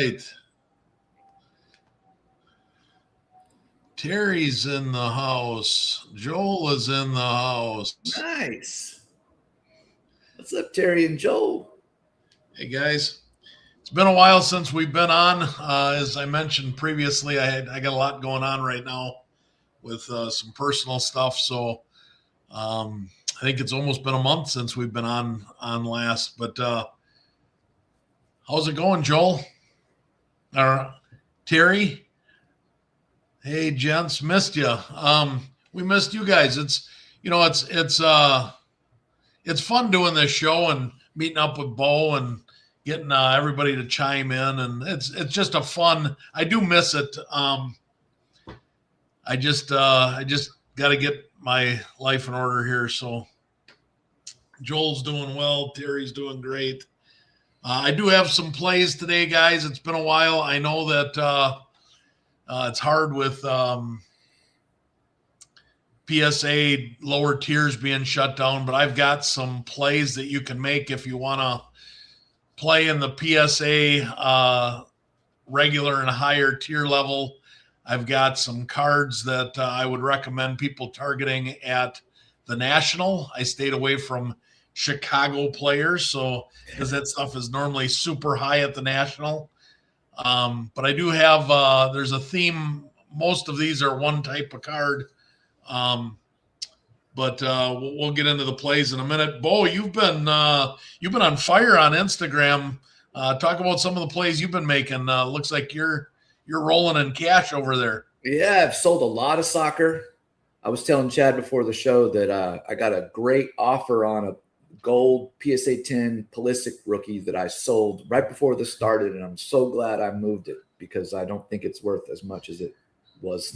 right. Terry's in the house. Joel is in the house. Nice. What's up, Terry and Joel? Hey, guys. It's been a while since we've been on. As I mentioned previously, I got a lot going on right now with some personal stuff. So I think it's almost been a month since we've been on last. But how's it going, Joel? Or Terry? Hey, gents, missed you. We missed you guys. It's fun doing this show and meeting up with Bo and getting everybody to chime in, and it's just a fun. I do miss it. I just got to get my life in order here. So Joel's doing well. Terry's doing great. I do have some plays today, guys. It's been a while. I know that it's hard with PSA lower tiers being shut down, but I've got some plays that you can make if you want to play in the PSA regular and higher tier level. I've got some cards that I would recommend people targeting at the National. I stayed away from Chicago players, so because that stuff is normally super high at the National. But I do have there's a theme. Most of these are one type of card. But we'll get into the plays in a minute. Bo, you've been on fire on Instagram. Talk about some of the plays you've been making. Looks like you're rolling in cash over there. Yeah, I've sold a lot of soccer. I was telling Chad before the show that I got a great offer on a gold PSA 10 Pulisic rookie that I sold right before this started, and I'm so glad I moved it because I don't think it's worth as much as it was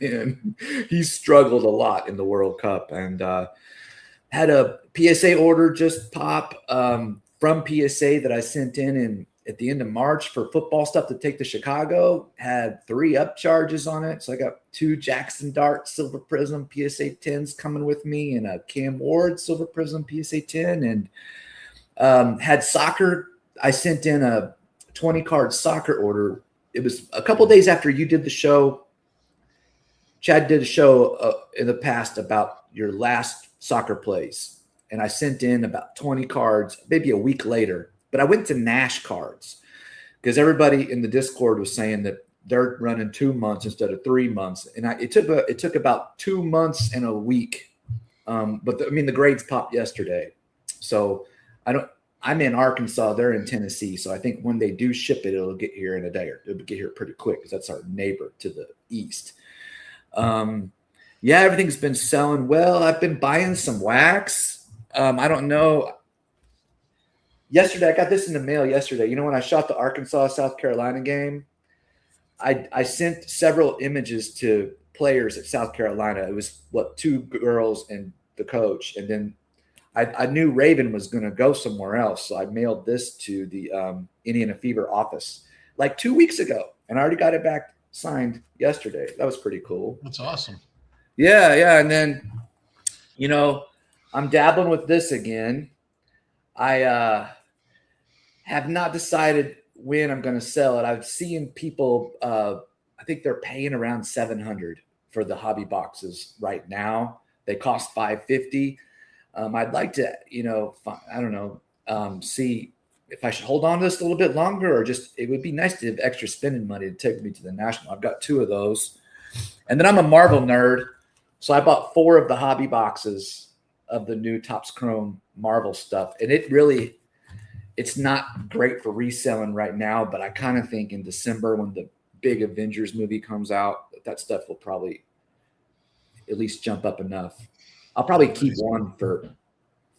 then. He struggled a lot in the World Cup, and had a PSA order just pop from PSA that I sent in at the end of March for football stuff to take to Chicago. Had 3 upcharges on it, so I got 2 Jackson Dart Silver Prism PSA 10s coming with me, and a Cam Ward Silver Prism PSA 10, and had soccer. I sent in a 20 card soccer order. It was a couple days after you did the show. Chad did a show in the past about your last soccer plays, and I sent in about 20 cards maybe a week later. But I went to Nash cards because everybody in the Discord was saying that they're running 2 months instead of 3 months, and it took about 2 months and a week. But the grades popped yesterday, so I'm in Arkansas. They're in Tennessee, so I think when they do ship it, it'll get here in a day, or it'll get here pretty quick because that's our neighbor to the east. Yeah, everything's been selling well. I've been buying some wax. I don't know. Yesterday, I got this in the mail yesterday. You know, when I shot the Arkansas-South Carolina game, I sent several images to players at South Carolina. It was, 2 girls and the coach. And then I knew Raven was going to go somewhere else, so I mailed this to the Indiana Fever office like 2 weeks ago, and I already got it back signed yesterday. That was pretty cool. That's awesome. Yeah. And then, I'm dabbling with this again. I have not decided when I'm going to sell it. I've seen people, I think they're paying around $700 for the hobby boxes right now. They cost $550. I'd like to, I don't know, see if I should hold on to this a little bit longer, or just, it would be nice to have extra spending money to take me to the National. I've got 2 of those. And then I'm a Marvel nerd, so I bought 4 of the hobby boxes of the new Topps Chrome Marvel stuff. And it's not great for reselling right now, but I kind of think in December, when the big Avengers movie comes out, that stuff will probably at least jump up enough. I'll probably keep 1 for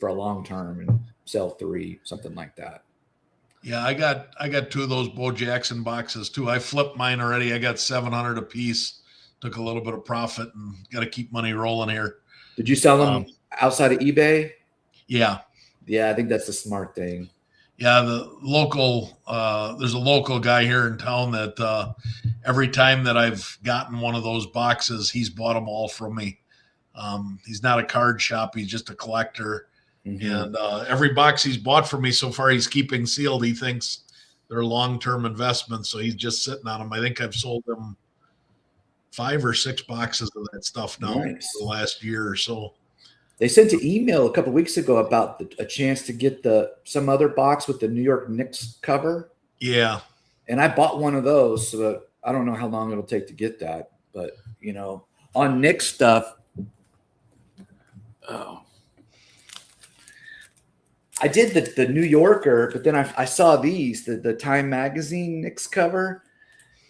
a long term and sell 3, something like that. Yeah, I got 2 of those Bo Jackson boxes too. I flipped mine already. I got $700 a piece. Took a little bit of profit and got to keep money rolling here. Did you sell them outside of eBay? Yeah. Yeah, I think that's the smart thing. Yeah, the local there's a local guy here in town that every time that I've gotten one of those boxes, he's bought them all from me. He's not a card shop; he's just a collector. Mm-hmm. And every box he's bought from me so far, he's keeping sealed. He thinks they're long-term investments. So he's just sitting on them. I think I've sold him 5 or 6 boxes of that stuff now Nice. for the last year or so. They sent an email a couple of weeks ago about a chance to get some other box with the New York Knicks cover. Yeah. And I bought one of those, so I don't know how long it'll take to get that. But, on Knicks stuff, I did the New Yorker, but then I saw the Time Magazine Knicks cover.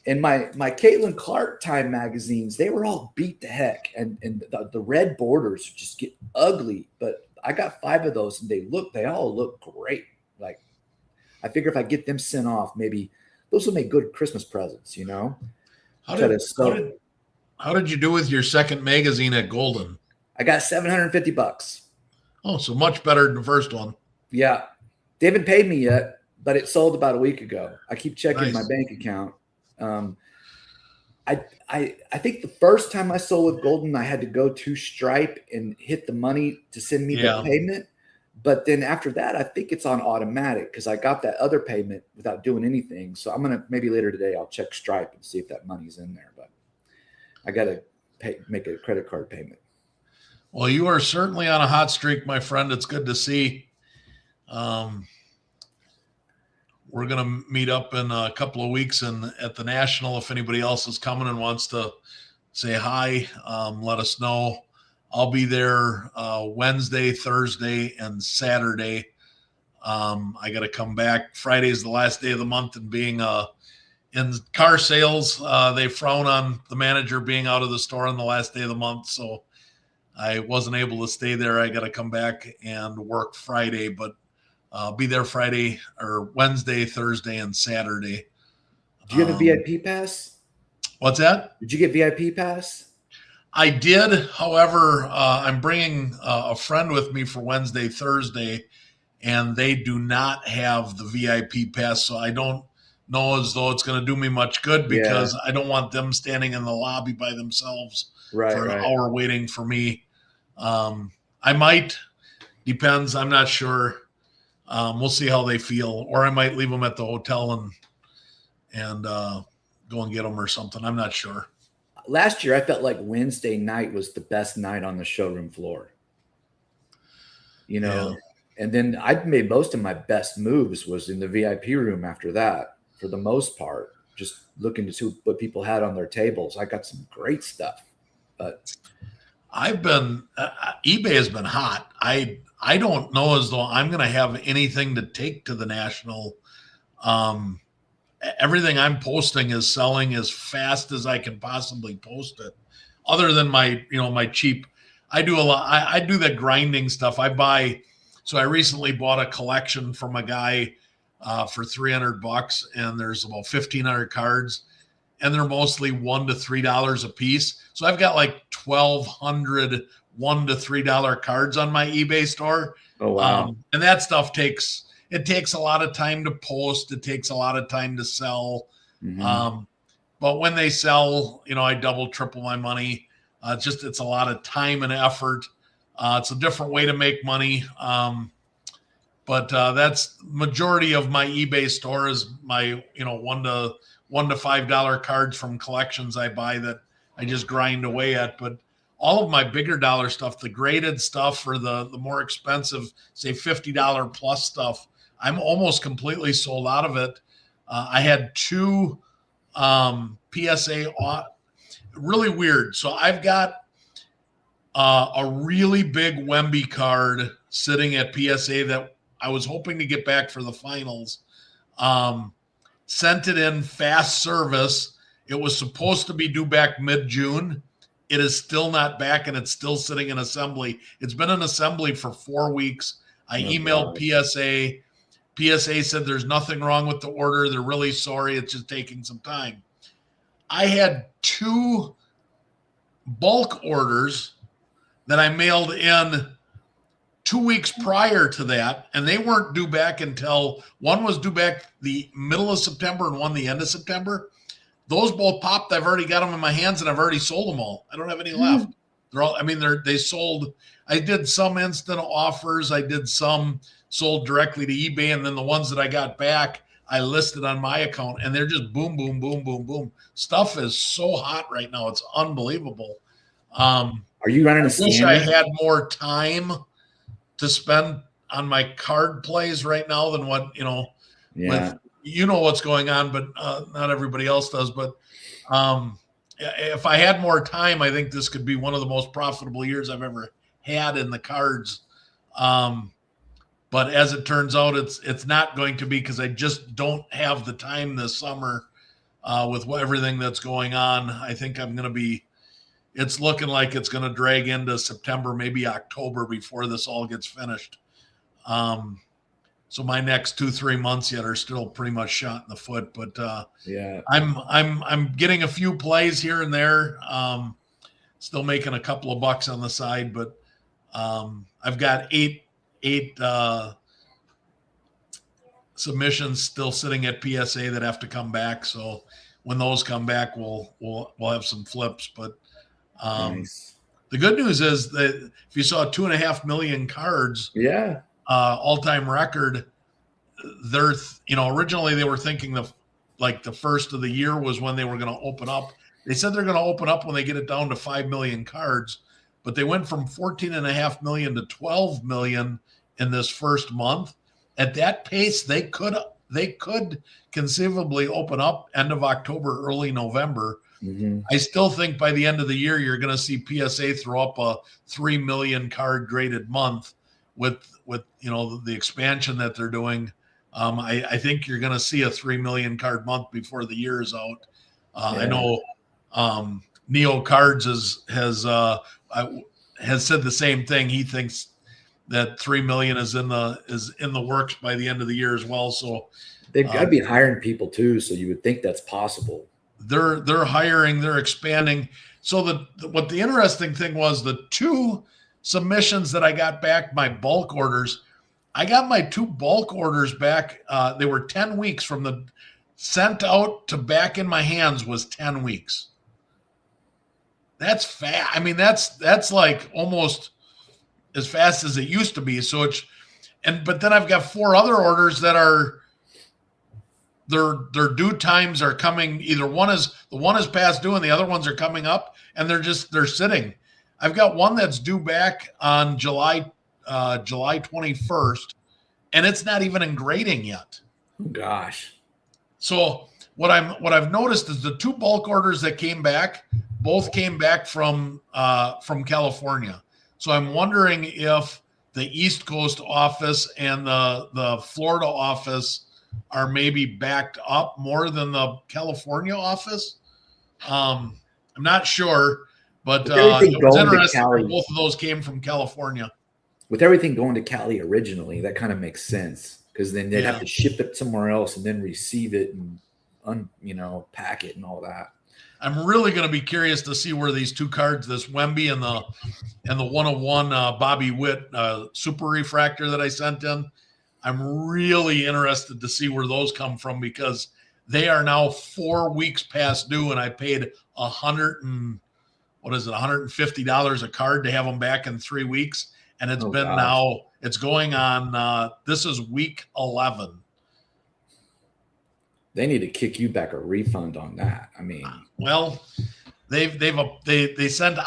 And my Caitlin Clark Time magazines, they were all beat to heck. And the red borders just get ugly. But I got 5 of those, and they all look great. Like, I figure if I get them sent off, maybe those will make good Christmas presents, How did you do with your second magazine at Golden? I got $750. Oh, so much better than the first one. Yeah. They haven't paid me yet, but it sold about a week ago. I keep checking my bank account. I think the first time I sold with Golden, I had to go to Stripe and hit the money to send me the payment. But then after that, I think it's on automatic because I got that other payment without doing anything. So I'm going to maybe later today, I'll check Stripe and see if that money's in there. But I got to make a credit card payment. Well, you are certainly on a hot streak, my friend. It's good to see. We're going to meet up in a couple of weeks at the National. If anybody else is coming and wants to say hi, let us know. I'll be there Wednesday, Thursday, and Saturday. I got to come back. Friday is the last day of the month, and being in car sales, they frown on the manager being out of the store on the last day of the month. So I wasn't able to stay there. I got to come back and work Friday, but I'll be there Friday or Wednesday, Thursday, and Saturday. Do you have a VIP pass? What's that? Did you get VIP pass? I did. However, I'm bringing a friend with me for Wednesday, Thursday, and they do not have the VIP pass. So I don't know as though it's going to do me much good because I don't want them standing in the lobby by themselves for an hour waiting for me. I might. Depends. I'm not sure. We'll see how they feel, or I might leave them at the hotel and go and get them or something. I'm not sure. Last year, I felt like Wednesday night was the best night on the showroom floor. And then I made most of my best moves was in the VIP room after that, for the most part, just looking to see what people had on their tables. I got some great stuff, but I've been eBay has been hot. I don't know as though I'm going to have anything to take to the National. Everything I'm posting is selling as fast as I can possibly post it. Other than my cheap, I do a lot. I do the grinding stuff. So I recently bought a collection from a guy for $300, and there's about 1,500 cards, and they're mostly $1 to $3 a piece. So I've got like 1,200 $1 to $3 cards on my eBay store. Oh wow! And that stuff takes a lot of time to post. It takes a lot of time to sell. Mm-hmm. But when they sell, I double, triple my money. It's a lot of time and effort. It's a different way to make money. But that's majority of my eBay store is my, $1 to $5 cards from collections I buy that I just grind away at. But all of my bigger dollar stuff, the graded stuff or the more expensive, say $50 plus stuff, I'm almost completely sold out of it. I had 2 PSA, really weird. So I've got a really big Wemby card sitting at PSA that I was hoping to get back for the finals. Sent it in fast service. It was supposed to be due back mid-June. It is still not back, and it's still sitting in assembly. It's been in assembly for 4 weeks. I emailed PSA. PSA said there's nothing wrong with the order. They're really sorry. It's just taking some time. I had 2 bulk orders that I mailed in 2 weeks prior to that, and they weren't due back until one was due back the middle of September and one the end of September. Those both popped. I've already got them in my hands, and I've already sold them all. I don't have any left. They're all. They sold. I did some instant offers. I did some sold directly to eBay, and then the ones that I got back, I listed on my account, and they're just boom, boom, boom, boom, boom. Stuff is so hot right now. It's unbelievable. Are you running a Wish I scanner? had more time to spend on my card plays right now than what, Yeah. with, what's going on, but not everybody else does. But if I had more time, I think this could be one of the most profitable years I've ever had in the cards. But as it turns out, it's not going to be, because I just don't have the time this summer with everything that's going on. I think it's looking like it's going to drag into September, maybe October before this all gets finished. So my next 2-3 months yet are still pretty much shot in the foot, but Yeah. I'm getting a few plays here and there. Still making a couple of bucks on the side, but I've got eight submissions still sitting at PSA that have to come back. So when those come back, we'll have some flips. But Nice. the good news is that if you saw 2.5 million cards, Yeah. all-time record, they're originally they were thinking the first of the year was when they were going to open up. They said they're going to open up when they get it down to 5 million cards, but they went from 14.5 million to 12 million in this first month. At that pace, they could conceivably open up end of October, early November. Mm-hmm. I still think by the end of the year, you're going to see PSA throw up a 3 million card graded month with the expansion that they're doing. I think you're going to see a 3 million card month before the year is out. I know Neo Cards has said the same thing. He thinks that 3 million is in the works by the end of the year as well. So they've got to be hiring people too. So you would think that's possible. They're hiring, they're expanding. So what the interesting thing was, the 2 submissions that I got back, my bulk orders, I got my 2 bulk orders back. They were 10 weeks from the sent out to back in my hands was 10 weeks. That's fast. I mean, that's like almost as fast as it used to be. So but then I've got 4 other orders that are their due times are coming. Either one is past due and the other ones are coming up, and they're sitting. I've got one that's due back on July 21st, and it's not even in grading yet. Oh, gosh. So what I've noticed is the 2 bulk orders that came back, both came back from California. So I'm wondering if the East Coast office and the Florida office are maybe backed up more than the California office. I'm not sure, but it was interesting. Both of those came from California. With everything going to Cali originally, that kind of makes sense, because then they'd have to ship it somewhere else and then receive it and pack it and all that. I'm really going to be curious to see where these 2 cards, this Wemby and the 101 Bobby Witt super refractor that I sent in, I'm really interested to see where those come from, because they are now 4 weeks past due, and I paid $150 a card to have them back in 3 weeks. And it's it's going on. This is week 11. They need to kick you back a refund on that. I mean, well, they send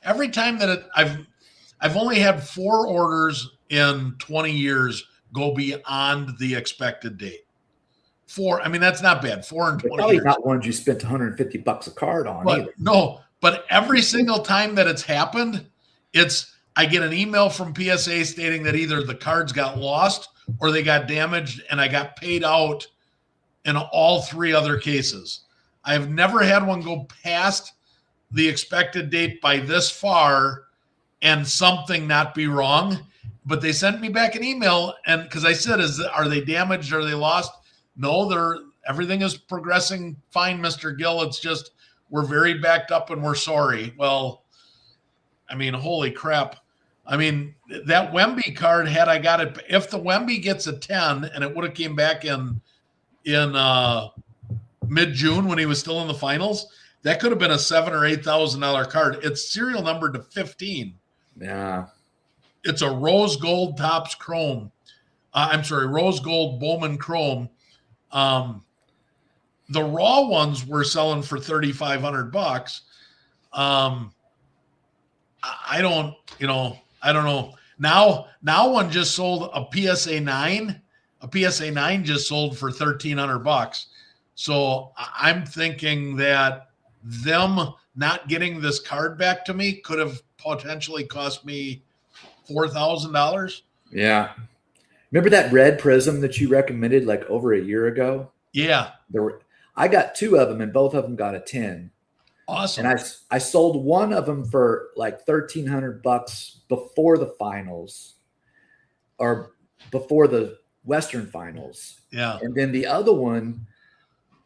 every time that I've only had 4 orders in 20 years go beyond the expected date. 4, I mean, that's not bad. 4 in 20 probably years. Not ones you spent $150 a card on either. No, but every single time that it's happened, I get an email from PSA stating that either the cards got lost or they got damaged, and I got paid out in all 3 other cases. I've never had one go past the expected date by this far and something not be wrong. But they sent me back an email, and because I said, are they damaged? Are they lost? No, everything is progressing fine, Mr. Gill. It's just we're very backed up and we're sorry. Well, I mean, holy crap. I mean, that Wemby card, had I got it, if the Wemby gets a 10 and it would have came back in mid-June when he was still in the finals, that could have been a $7,000 or $8,000 card. It's serial numbered to 15. Yeah. It's a rose gold Topps Chrome. Rose gold Bowman Chrome The raw ones were selling for $3,500. I don't know. Now one just sold a PSA 9. A PSA 9 just sold for $1,300. So I'm thinking that them not getting this card back to me could have potentially cost me $4,000. Yeah. Remember that red prism that you recommended like over a year ago? Yeah. I got 2 of them and both of them got a 10. Awesome. And I sold one of them for like $1,300 before the finals or before the Western finals. Yeah. And then the other one,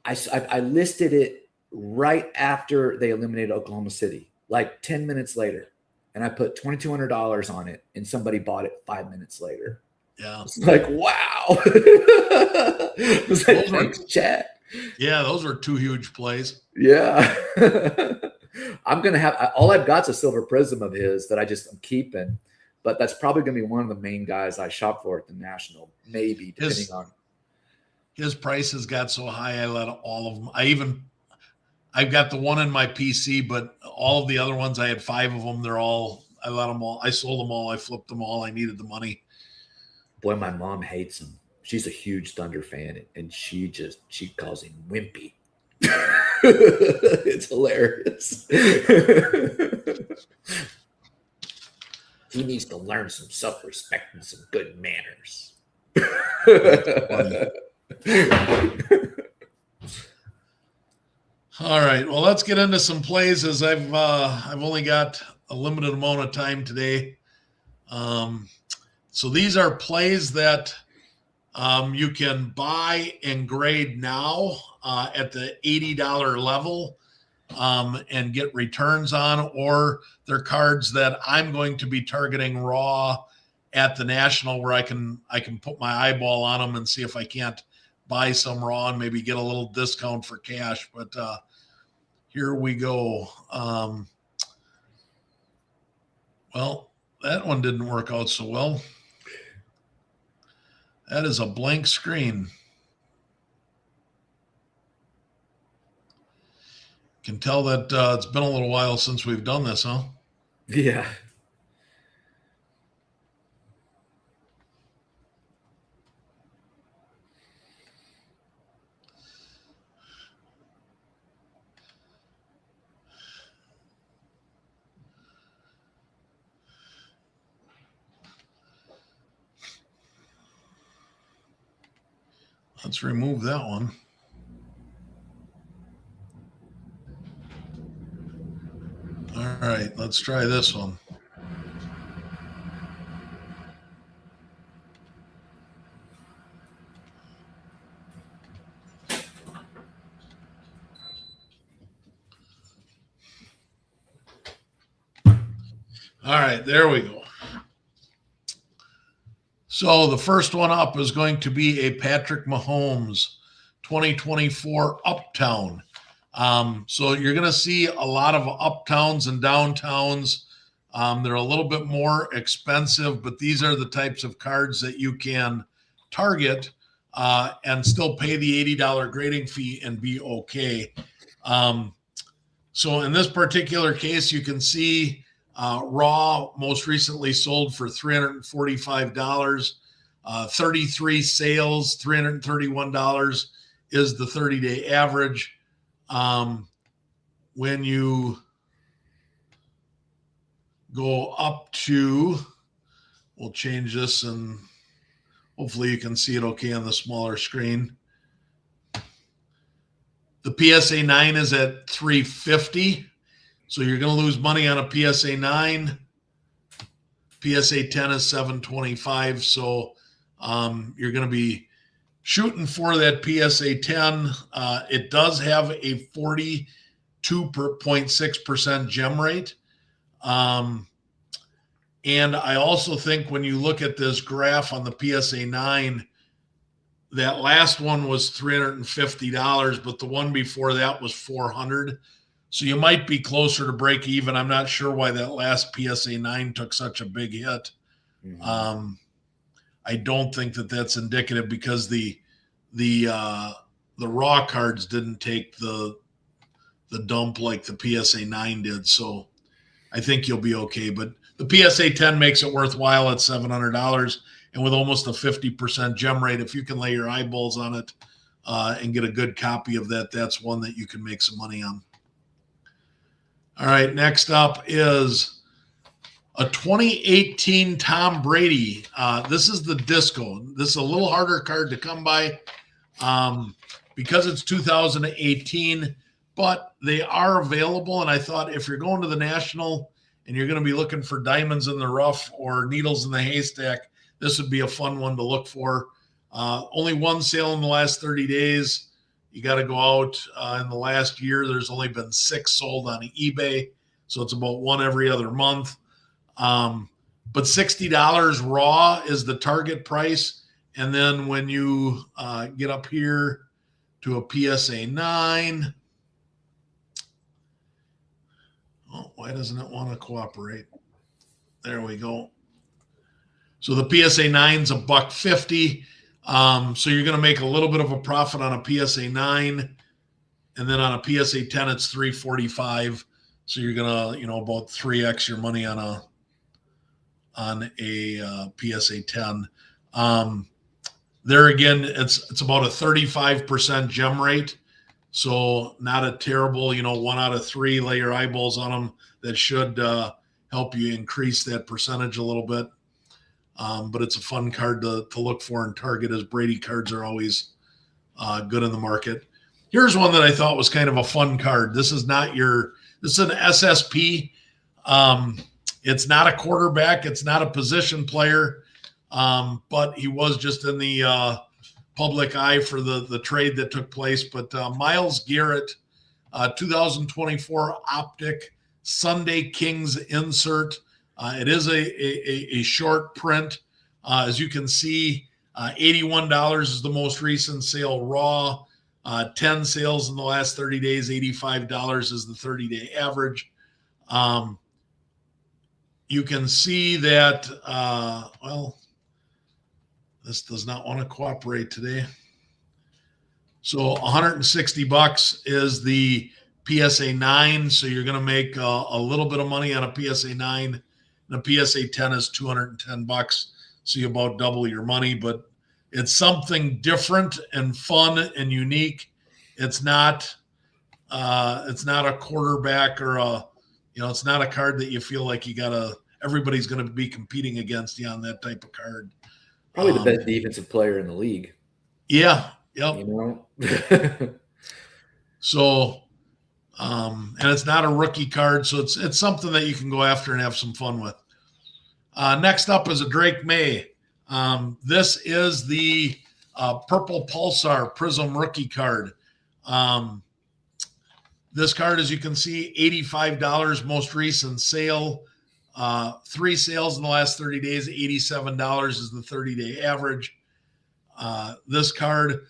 I listed it right after they eliminated Oklahoma City, like 10 minutes later. And I put $2,200 on it and somebody bought it 5 minutes later. Yeah. It's like, wow. It was like, thanks, Chad. Yeah, those were 2 huge plays. Yeah. I'm going to have, all I've got is a silver prism of his that I'm keeping, but that's probably going to be one of the main guys I shop for at the National, maybe, depending on. His prices got so high, I let all of them. I've got the one in my PC, but all of the other ones, I had 5 of them. I let them all. I sold them all. I flipped them all. I needed the money. Boy, my mom hates him. She's a huge Thunder fan, and she calls him Wimpy. It's hilarious. He needs to learn some self-respect and some good manners. All right. Well, let's get into some plays as I've only got a limited amount of time today. So these are plays that you can buy and grade now at the $80 level and get returns on, or they're cards that I'm going to be targeting raw at the National, where I can put my eyeball on them and see if I can't buy some raw and maybe get a little discount for cash. But here we go. Well, that one didn't work out so well. That is a blank screen. Can tell that it's been a little while since we've done this, huh? Yeah. Let's remove that one. All right, let's try this one. All right, there we go. So the first one up is going to be a Patrick Mahomes 2024 Uptown. So you're going to see a lot of uptowns and downtowns. They're a little bit more expensive, but these are the types of cards that you can target and still pay the $80 grading fee and be okay. So in this particular case, you can see raw most recently sold for $345. 33 sales, $331 is the 30-day average. When you go up to, we'll change this and hopefully you can see it okay on the smaller screen. The PSA 9 is at $350. So you're going to lose money on a PSA 9. PSA 10 is $725. So you're going to be shooting for that PSA 10. It does have a 42.6% gem rate. And I also think when you look at this graph on the PSA 9, that last one was $350, but the one before that was $400. So you might be closer to break even. I'm not sure why that last PSA 9 took such a big hit. Mm-hmm. I don't think that that's indicative because the the raw cards didn't take the dump like the PSA 9 did. So I think you'll be okay. But the PSA 10 makes it worthwhile at $700. And with almost a 50% gem rate, if you can lay your eyeballs on it and get a good copy of that, that's one that you can make some money on. All right, next up is a 2018 Tom Brady. This is the disco. This is a little harder card to come by because it's 2018, but they are available. And I thought if you're going to the National and you're going to be looking for diamonds in the rough or needles in the haystack, this would be a fun one to look for. Only one sale in the last 30 days. You got to go out in the last year. There's only been 6 sold on eBay. So it's about one every other month. But $60 raw is the target price. And then when you get up here to a PSA 9, oh, why doesn't it want to cooperate? There we go. So the PSA 9's $150. So you're going to make a little bit of a profit on a PSA 9, and then on a PSA 10, it's $345. So you're going to, about 3x your money on a PSA 10. There again, it's about a 35% gem rate. So not a terrible, 1 out of 3, lay your eyeballs on them. That should help you increase that percentage a little bit. But it's a fun card to look for and target, as Brady cards are always good in the market. Here's one that I thought was kind of a fun card. This is an SSP. It's not a quarterback. It's not a position player. But he was just in the public eye for the trade that took place. But Myles Garrett, 2024 Optic Sunday Kings insert. It is a short print. As you can see, $81 is the most recent sale raw. 10 sales in the last 30 days, $85 is the 30-day average. You can see that, this does not want to cooperate today. So $160 is the PSA 9. So you're going to make a little bit of money on a PSA 9. And a PSA 10 is $210. So you about double your money, but it's something different and fun and unique. It's not a quarterback or it's not a card that you feel like everybody's going to be competing against you on that type of card. Probably the best defensive player in the league. Yeah. Yep. So, and it's not a rookie card, so it's something that you can go after and have some fun with. Next up is a Drake May. This is the Purple Pulsar Prism rookie card. This card, as you can see, $85 most recent sale. 3 sales in the last 30 days, $87 is the 30-day average. This card,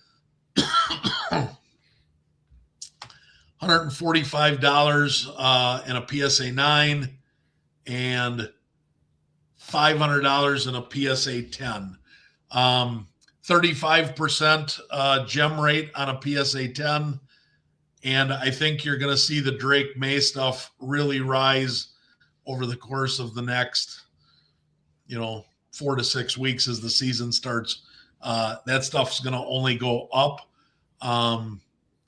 $145 in a PSA 9 and $500 in a PSA 10. 35% gem rate on a PSA 10. And I think you're going to see the Drake May stuff really rise over the course of the next, 4 to 6 weeks as the season starts. That stuff's going to only go up.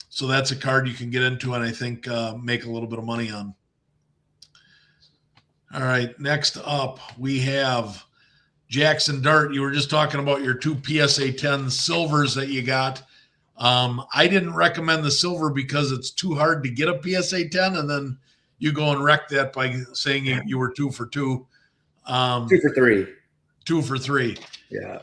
So that's a card you can get into and I think make a little bit of money on. All right, next up we have Jackson Dart. You were just talking about your 2 PSA 10 silvers that you got. I didn't recommend the silver because it's too hard to get a PSA 10, and then you go and wreck that by saying you were 2 for 2. 2 for 3. 2 for 3. Yeah.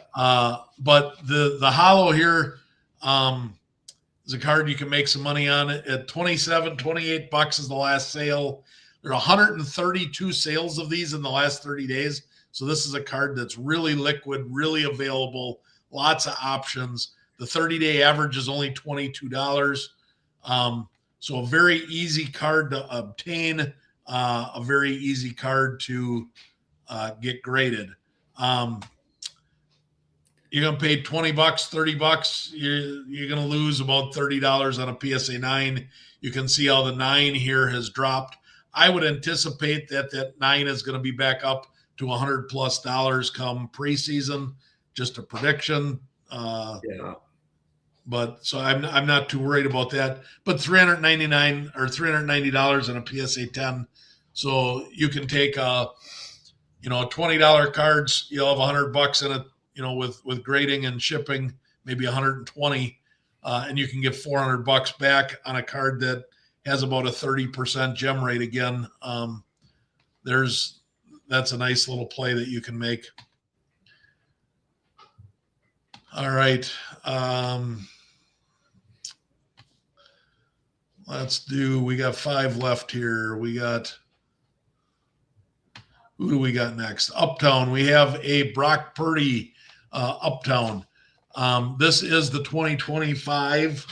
But the hollow here is a card you can make some money on. It at $28 is the last sale. There are 132 sales of these in the last 30 days. So this is a card that's really liquid, really available, lots of options. The 30-day average is only $22. So a very easy card to obtain, a very easy card to get graded. you're going to pay $20, $30. You're going to lose about $30 on a PSA 9. You can see how the 9 here has dropped. I would anticipate that 9 is going to be back up to $100+ come preseason. Just a prediction. Yeah. But so I'm not too worried about that. But $399 or $390 on a PSA 10. So you can take $20 cards. You'll have $100 in it. With grading and shipping, maybe 120, and you can get $400 back on a card that has about a 30% gem rate. Again, that's a nice little play that you can make. All right. We got 5 left here. Who do we got next? Uptown. We have a Brock Purdy Uptown. This is the 2025.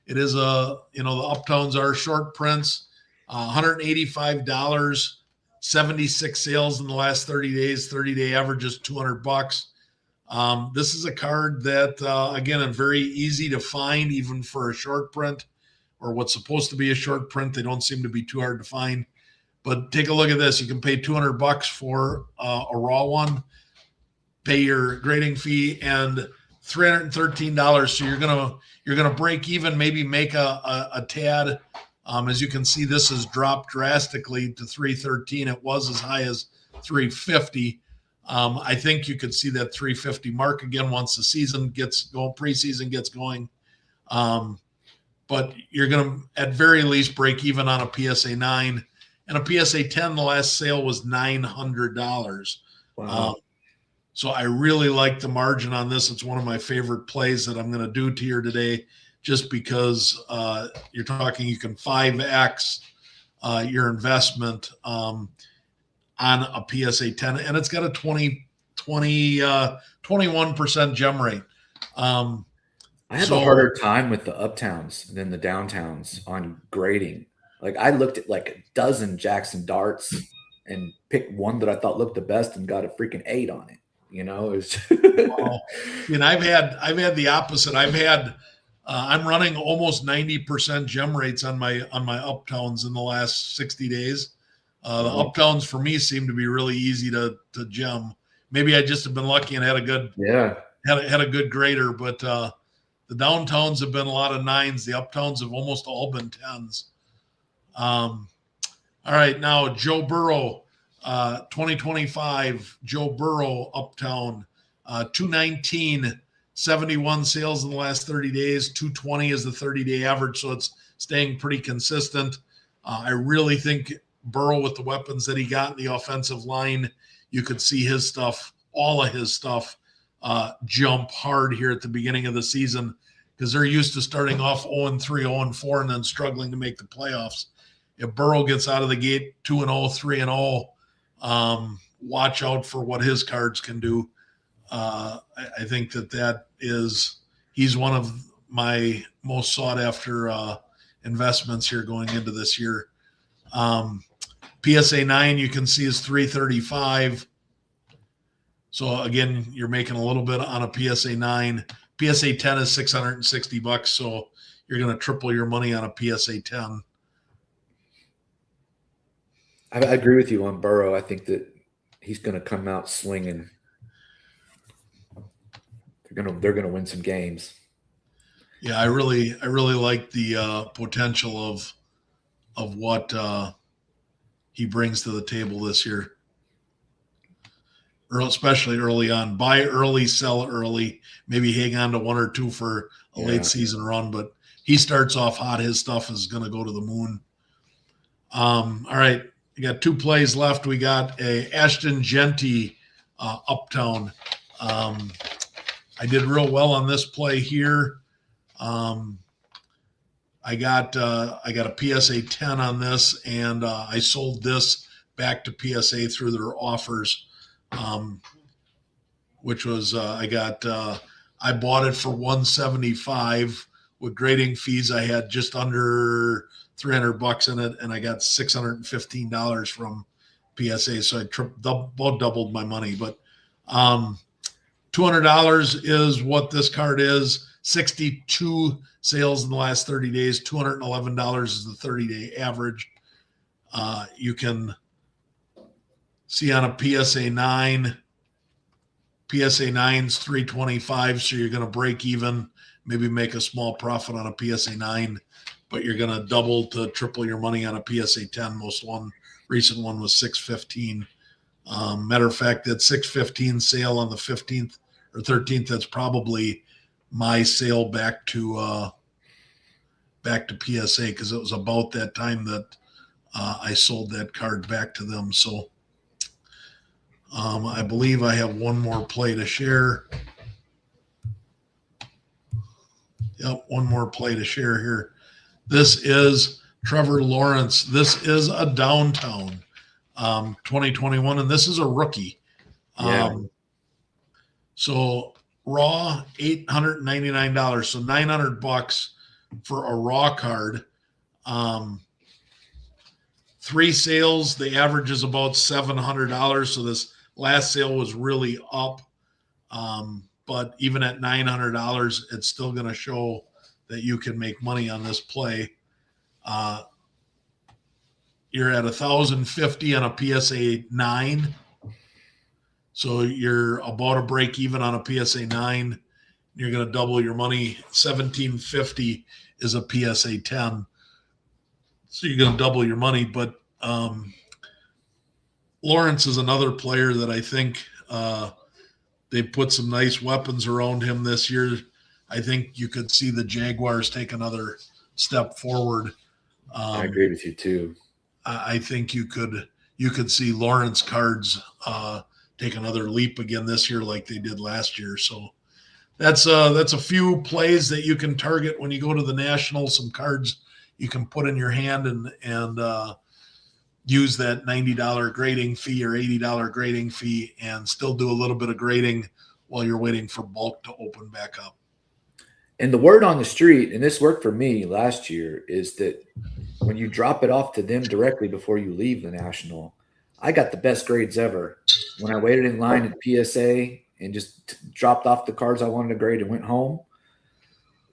It is the Uptowns are short prints, $185, 76 sales in the last 30 days. 30-day average is $200. This is a card that, again, is very easy to find, even for a short print or what's supposed to be a short print. They don't seem to be too hard to find. But take a look at this. You can pay $200 for a raw one, pay your grading fee, and $313. So you're gonna break even, maybe make a tad. As you can see, this has dropped drastically to $313. It was as high as $350. I think you could see that $350 mark again once the season gets going, preseason gets going. But you're gonna at very least break even on a PSA 9. And a PSA 10, the last sale was $900. Wow. So I really like the margin on this. It's one of my favorite plays that I'm going to do to here today, just because you're talking, you can 5X your investment on a PSA 10, and it's got a 21% gem rate. I have a harder time with the Uptowns than the Downtowns on grading. Like, I looked at like a dozen Jackson darts and picked one that I thought looked the best and got a freaking 8 on it. It's and I've had the opposite. I'm running almost 90% gem rates on my Uptowns in the last 60 days. The Uptowns for me seem to be really easy to gem. Maybe I just have been lucky and had a good had a good grader, but the Downtowns have been a lot of 9s. The Uptowns have almost all been 10s. All right, now Joe Burrow, 2025 Joe Burrow Uptown, 219, 71 sales in the last 30 days. 220 is the 30-day average, so it's staying pretty consistent. I really think Burrow, with the weapons that he got in the offensive line, you could see his stuff, all of his stuff, jump hard here at the beginning of the season, because they're used to starting off 0-3, 0-4, and then struggling to make the playoffs. If Burrow gets out of the gate 2-0, 3-0, watch out for what his cards can do. I think he's one of my most sought after investments here going into this year. PSA 9, you can see, is $335. So again, you're making a little bit on a PSA 9. PSA 10 is $660. So you're going to triple your money on a PSA 10. I agree with you on Burrow. I think that he's going to come out swinging. They're going to win some games. Yeah, I really like the potential of what he brings to the table this year. Especially early on. Buy early, sell early. Maybe hang on to 1 or 2 for a late season run. But he starts off hot. His stuff is going to go to the moon. All right. We got 2 plays left. We got a Ashton Jeanty Uptown. I did real well on this play here. I got a PSA 10 on this, and I sold this back to PSA through their offers, which was I bought it for $175 with grading fees. I had just under $300 in it, and I got $615 from PSA. So I doubled my money. But $200 is what this card is. 62 sales in the last 30 days. $211 is the 30-day average. You can see on a PSA 9, PSA 9's 325, so you're going to break even, maybe make a small profit on a PSA 9, but you're going to double to triple your money on a PSA 10. Recent one was 615. Matter of fact, that 615 sale on the 15th or 13th, that's probably my sale back to PSA, because it was about that time that I sold that card back to them. So I believe I have one more play to share. Yep, one more play to share here. This is Trevor Lawrence. This is a downtown 2021, and this is a rookie. Yeah. So raw $899, so $900 for a raw card. 3 sales, the average is about $700. So this last sale was really up. But even at $900, it's still going to show that you can make money on this play. You're at 1,050 on a PSA 9. So you're about to break even on a PSA 9. You're going to double your money. 1,750 is a PSA 10. So you're going to double your money. But Lawrence is another player that I think they put some nice weapons around him this year. I think you could see the Jaguars take another step forward. I agree with you too. I think you could see Lawrence cards take another leap again this year like they did last year. So that's a few plays that you can target when you go to the National. Some cards you can put in your hand and use that $90 grading fee or $80 grading fee and still do a little bit of grading while you're waiting for bulk to open back up. And the word on the street, and this worked for me last year, is that when you drop it off to them directly before you leave the National, I got the best grades ever. When I waited in line at PSA and just dropped off the cards I wanted to grade and went home,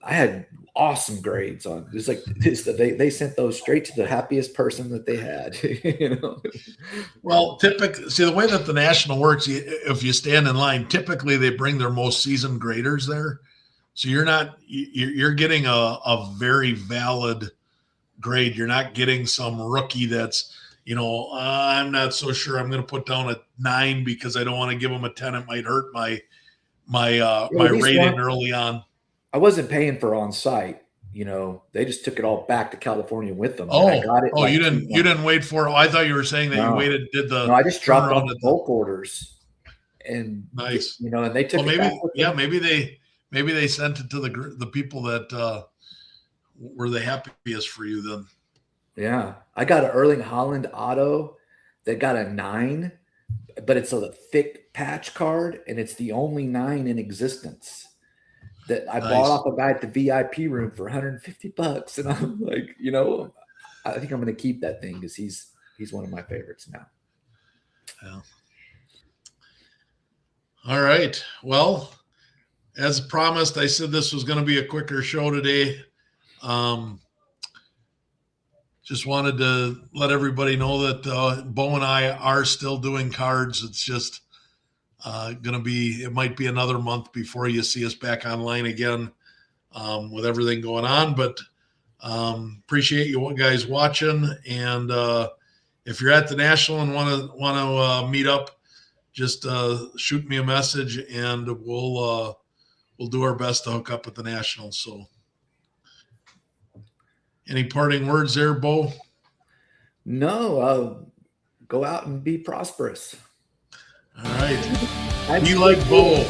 I had awesome grades on. It's like they sent those straight to the happiest person that they had. You know? Well, typically, see the way that the National works, if you stand in line, typically they bring their most seasoned graders there. So you're getting a very valid grade. You're not getting some rookie that's, I'm not so sure I'm going to put down a 9 because I don't want to give them a 10. It might hurt my rating early on. I wasn't paying for on site. They just took it all back to California with them. Oh, I got it. You didn't wait for it. I thought you were saying that you waited. No, I just dropped off the bulk orders, and nice. And they took it back. Maybe they sent it to the people that were the happiest for you then. Yeah, I got an Erling Haaland auto that got a 9, but it's a thick patch card, and it's the only 9 in existence. That I bought off a guy at the VIP room for $150, and I'm like, I think I'm going to keep that thing because he's one of my favorites now. Yeah. All right. Well, as promised, I said this was going to be a quicker show today. Just wanted to let everybody know that Bo and I are still doing cards. It's just it might be another month before you see us back online again with everything going on, but appreciate you guys watching. And if you're at the National and want to meet up, just shoot me a message and we'll do our best to hook up at the National. So any parting words there, Bo? No, go out and be prosperous. All right. Be like Bo.